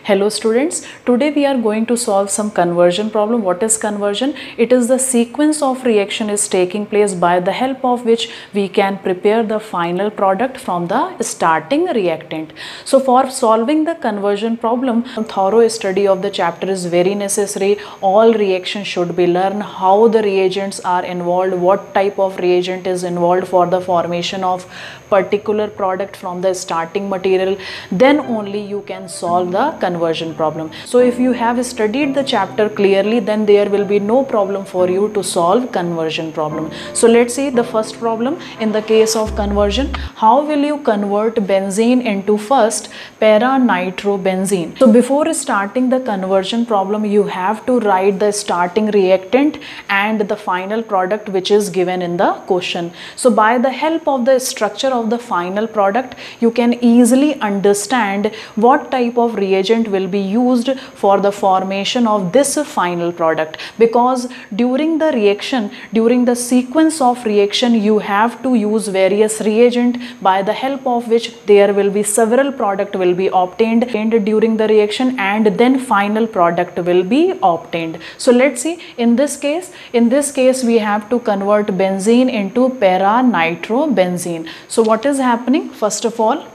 Hello students, today we are going to solve some conversion problem. What is conversion? It is the sequence of reaction is taking place by the help of which we can prepare the final product from the starting reactant. So for solving the conversion problem, a thorough study of the chapter is very necessary. All reactions should be learned, how the reagents are involved, what type of reagent is involved for the formation of particular product from the starting material. Then only you can solve the conversion problem. So if you have studied the chapter clearly, then there will be no problem for you to solve conversion problem. So let's see the first problem. In the case of conversion, how will you convert benzene into first para-nitrobenzene? So before starting the conversion problem, you have to write the starting reactant and the final product which is given in the question. So by the help of the structure of the final product, you can easily understand what type of reagent will be used for the formation of this final product, because during the reaction, during the sequence of reaction, you have to use various reagent by the help of which there will be several product will be obtained during the reaction, and then final product will be obtained. So let's see, in this case we have to convert benzene into para-nitrobenzene. So what is happening? First of all,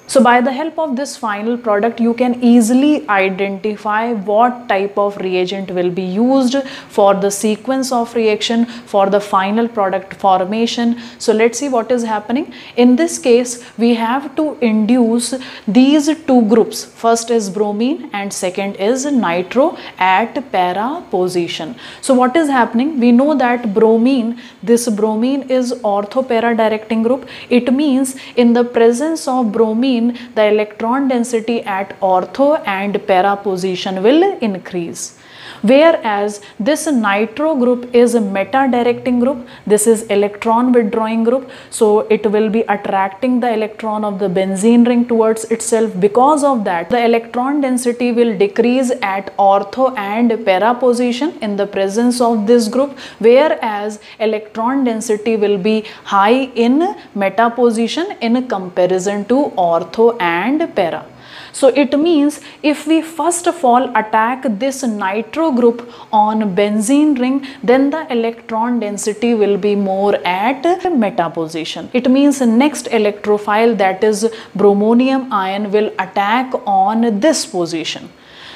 so by the help of this final product, you can easily identify what type of reagent will be used for the sequence of reaction for the final product formation. So let's see what is happening. In this case, we have to induce these two groups. First is bromine and second is nitro at para position. So what is happening? We know that bromine, this bromine is ortho-para directing group. It means in the presence of bromine, the electron density at ortho and para position will increase. Whereas this nitro group is a meta directing group, this is electron withdrawing group, so it will be attracting the electron of the benzene ring towards itself. Because of that, the electron density will decrease at ortho and para position in the presence of this group, whereas electron density will be high in meta position in comparison to ortho and para. So it means if we first of all attack this nitro group on benzene ring, then the electron density will be more at meta position. It means next electrophile, that is bromonium ion, will attack on this position.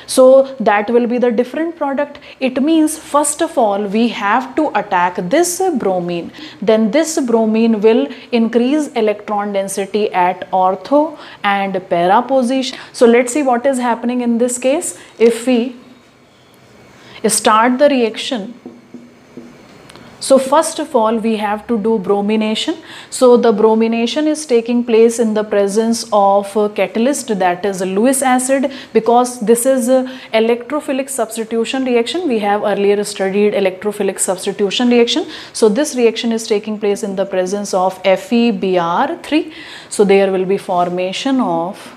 So that will be the different product. It means first of all we have to attack this bromine. Then this bromine will increase electron density at ortho and para position. So let's see what is happening in this case. If we start the reaction, so first of all we have to do bromination. So the bromination is taking place in the presence of a catalyst, that is Lewis acid, because this is a electrophilic substitution reaction. We have earlier studied electrophilic substitution reaction. So this reaction is taking place in the presence of FeBr3. So there will be formation of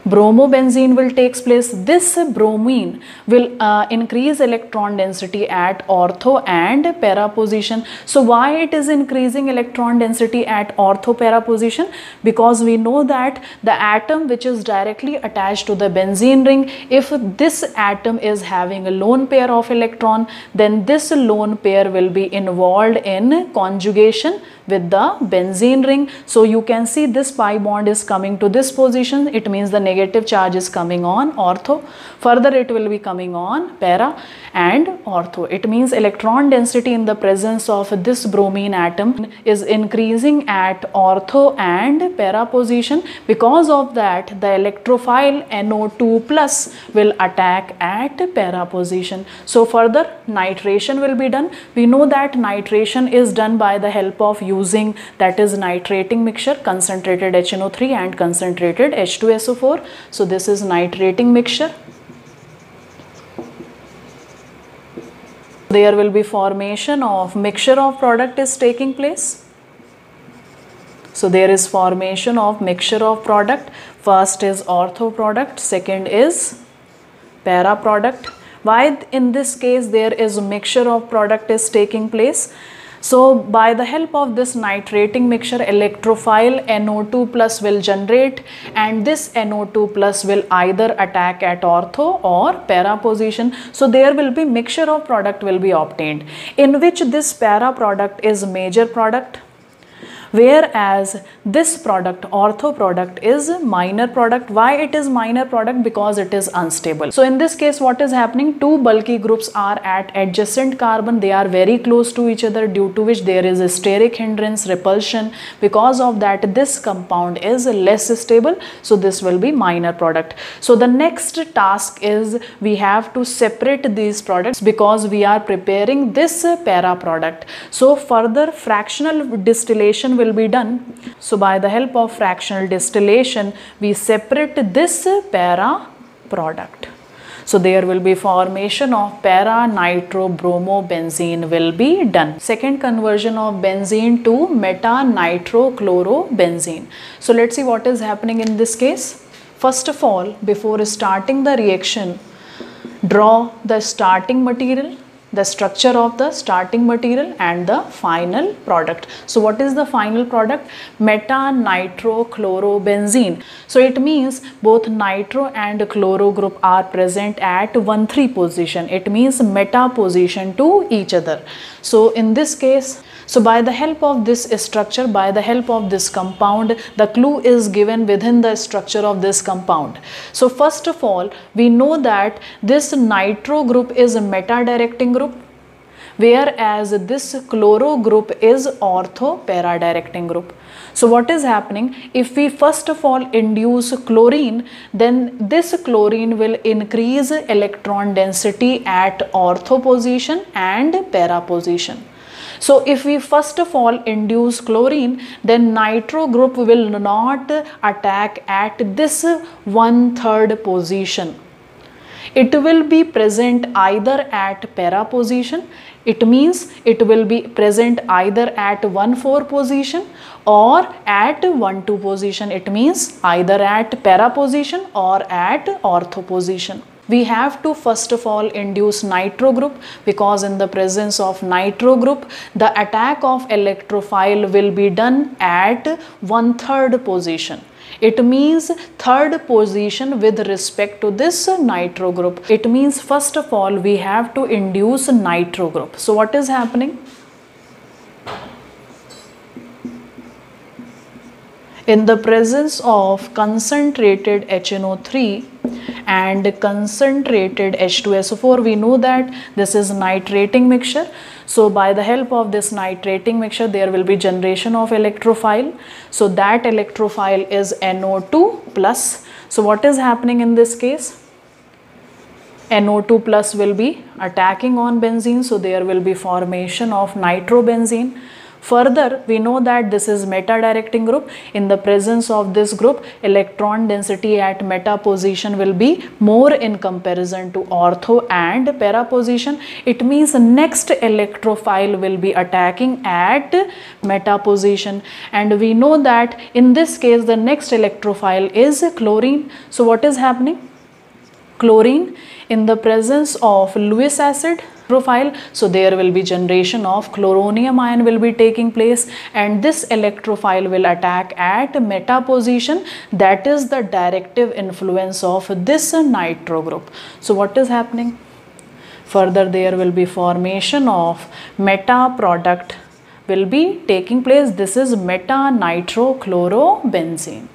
bromobenzene will takes place. This bromine will increase electron density at ortho and para position. So why it is increasing electron density at ortho para position? Because we know that the atom which is directly attached to the benzene ring, if this atom is having a lone pair of electron, then this lone pair will be involved in conjugation with the benzene ring. So you can see this pi bond is coming to this position. It means the negative charge is coming on ortho. Further it will be coming on para and ortho. It means electron density in the presence of this bromine atom is increasing at ortho and para position. Because of that, the electrophile NO2 plus will attack at para position. So further nitration will be done. We know that nitration is done by the help of using, that is nitrating mixture, concentrated HNO3 and concentrated H2SO4. So this is nitrating mixture. There will be formation of mixture of product is taking place. So there is formation of mixture of product. First is ortho product, second is para product. Why in this case there is a mixture of product is taking place? So by the help of this nitrating mixture, electrophile NO2 plus will generate, and this NO2 plus will either attack at ortho or para position. So there will be mixture of product will be obtained, in which this para product is major product, whereas this product, ortho product, is minor product. Why it is minor product? Because it is unstable. So in this case, what is happening? Two bulky groups are at adjacent carbon. They are very close to each other, due to which there is a steric hindrance, repulsion. Because of that, this compound is less stable. So this will be minor product. So the next task is we have to separate these products, because we are preparing this para product. So further fractional distillation will be done. So by the help of fractional distillation, we separate this para product. So there will be formation of para nitrobromobenzene will be done. Second conversion of benzene to meta nitrochlorobenzene. So let's see what is happening in this case. First of all, before starting the reaction, draw the starting material, the structure of the starting material and the final product. So what is the final product? Meta nitrochlorobenzene. So it means both nitro and chloro group are present at 1,3 position. It means meta position to each other. So in this case, so by the help of this structure, by the help of this compound, the clue is given within the structure of this compound. So first of all, we know that this nitro group is a meta-directing group, whereas this chloro group is ortho-para-directing group. So what is happening? If we first of all induce chlorine, then this chlorine will increase electron density at ortho position and para position. So if we first of all induce chlorine, then nitro group will not attack at this 1/3 position. It will be present either at para position. It means it will be present either at 1/4 position or at 1/2 position. It means either at para position or at ortho position. We have to first of all induce nitro group, because in the presence of nitro group, the attack of electrophile will be done at 1/3 position. It means third position with respect to this nitro group. It means first of all we have to induce nitro group. So what is happening? In the presence of concentrated HNO3 and concentrated H2SO4, we know that this is nitrating mixture. So by the help of this nitrating mixture, there will be generation of electrophile. So that electrophile is NO2 plus. So what is happening in this case? NO2 plus will be attacking on benzene. So there will be formation of nitrobenzene. Further, we know that this is meta-directing group. In the presence of this group, electron density at meta position will be more in comparison to ortho and para position. It means next electrophile will be attacking at meta position. And we know that in this case, the next electrophile is chlorine. So what is happening? Chlorine in the presence of Lewis acid profile, so there will be generation of chloronium ion will be taking place, and this electrophile will attack at meta position. That is the directive influence of this nitro group. So what is happening? Further, there will be formation of meta product will be taking place. This is meta nitrochlorobenzene.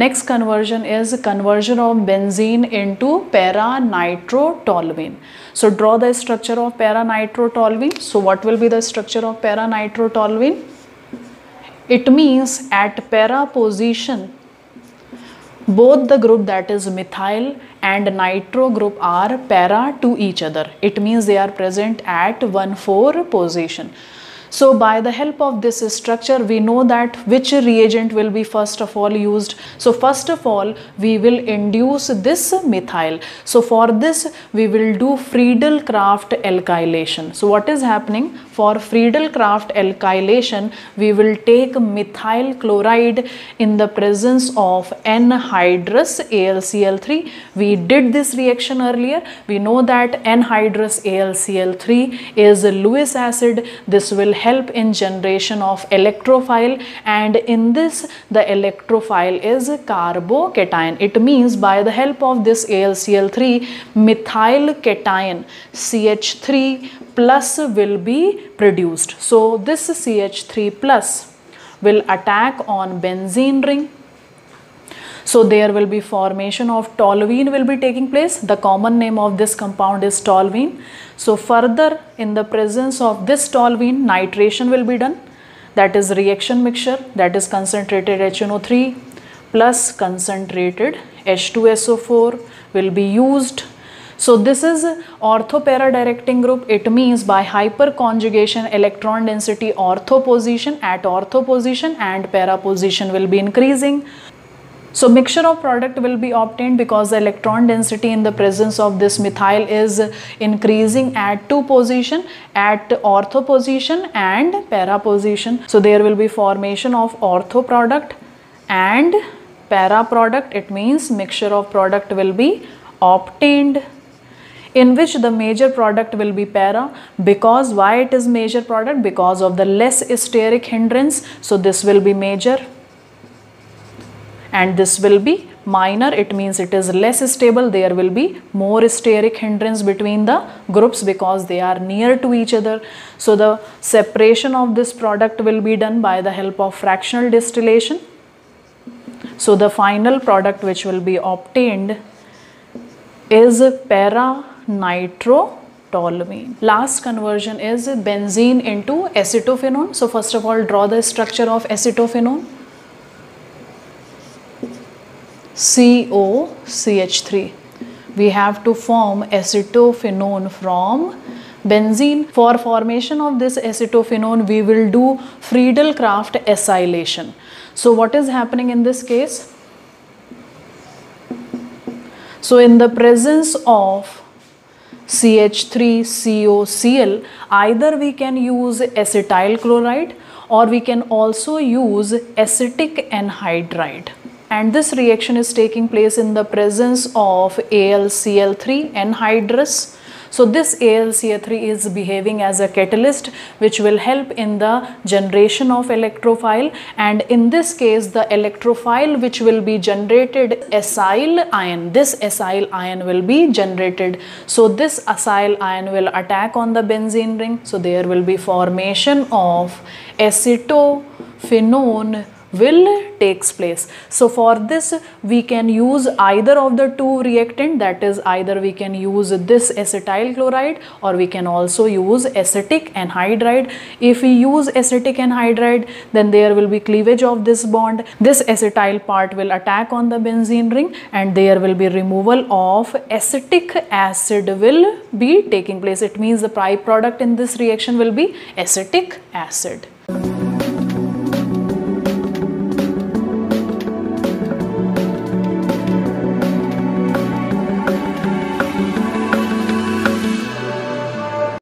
Next conversion is conversion of benzene into para-nitrotoluene. So draw the structure of para-nitrotoluene. So what will be the structure of para-nitrotoluene? It means at para position, both the group, that is methyl and nitro group, are para to each other. It means they are present at 1,4 position. So by the help of this structure, we know that which reagent will be first of all used. So first of all, we will induce this methyl. So for this, we will do Friedel-Crafts alkylation. So what is happening? For Friedel-Crafts alkylation, we will take methyl chloride in the presence of anhydrous AlCl3. We did this reaction earlier. We know that anhydrous AlCl3 is Lewis acid. This will help in generation of electrophile, and in this the electrophile is carbocation. It means by the help of this AlCl3, methyl cation CH3 plus will be produced. So this CH3 plus will attack on benzene ring. So there will be formation of toluene will be taking place. The common name of this compound is toluene. So further, in the presence of this toluene, nitration will be done. That is reaction mixture, that is concentrated HNO3 plus concentrated H2SO4 will be used. So this is ortho-para directing group. It means by hyperconjugation electron density ortho position, at ortho position and para position will be increasing. So mixture of product will be obtained because the electron density in the presence of this methyl is increasing at 2 position, at ortho position and para position. So there will be formation of ortho product and para product. It means mixture of product will be obtained, in which the major product will be para. Because why it is major product? Because of the less steric hindrance. So this will be major and this will be minor. It means it is less stable. There will be more steric hindrance between the groups because they are near to each other. So the separation of this product will be done by the help of fractional distillation. So the final product which will be obtained is para-nitrotoluene. Last conversion is benzene into acetophenone. So first of all, draw the structure of acetophenone. COCH3. We have to form acetophenone from benzene. For formation of this acetophenone, we will do Friedel-Crafts acylation. So what is happening in this case? So in the presence of CH3COCl, either we can use acetyl chloride or we can also use acetic anhydride. And this reaction is taking place in the presence of AlCl3 anhydrous. So this AlCl3 is behaving as a catalyst which will help in the generation of electrophile, and in this case the electrophile which will be generated acyl ion, this acyl ion will be generated. So this acyl ion will attack on the benzene ring. So there will be formation of acetophenone will takes place. So for this we can use either of the two reactant, that is either we can use this acetyl chloride or we can also use acetic anhydride. If we use acetic anhydride, then there will be cleavage of this bond. This acetyl part will attack on the benzene ring and there will be removal of acetic acid will be taking place. It means the byproduct in this reaction will be acetic acid.